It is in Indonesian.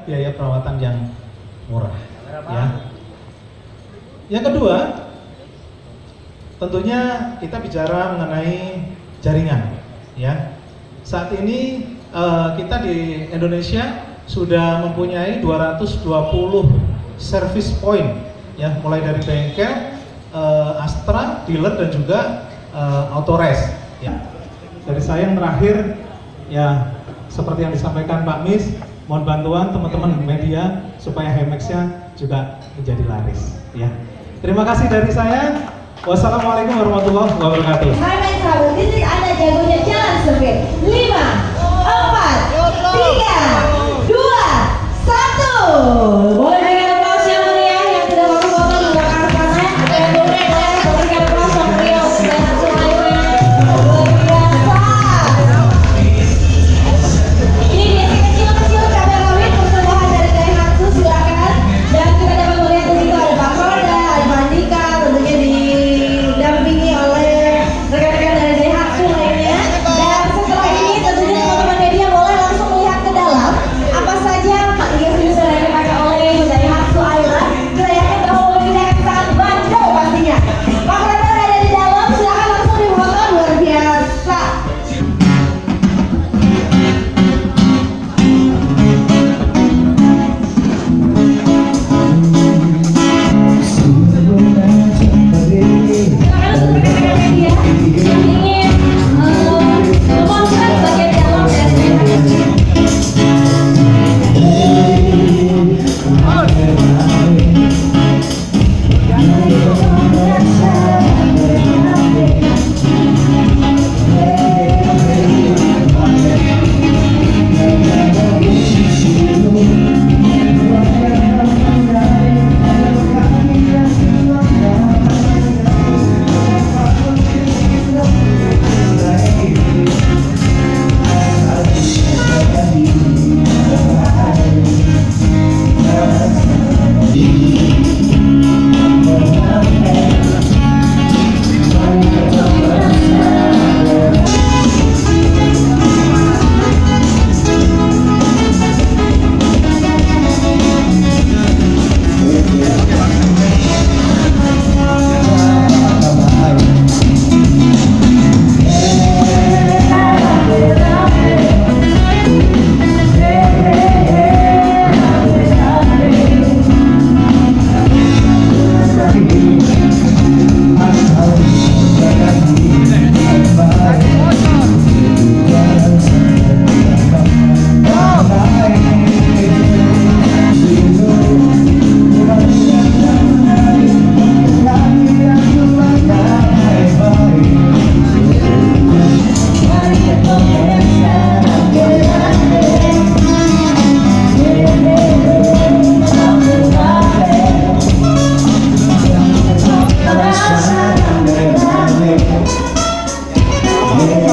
biaya perawatan yang murah. Ya. Yang kedua, tentunya kita bicara mengenai jaringan. Ya, saat ini kita di Indonesia sudah mempunyai 220 service point, ya, mulai dari bengkel, Astra, dealer dan juga Autorest. Ya. Dari saya yang terakhir, ya seperti yang disampaikan Pak Mis, mohon bantuan teman-teman media supaya Hemax-nya juga menjadi laris. Ya. Terima kasih dari saya. Wassalamualaikum warahmatullahi wabarakatuh. Hai main sahabat, di sini ada jagonya jalan sempit. 5, 4, 3, 2, 1.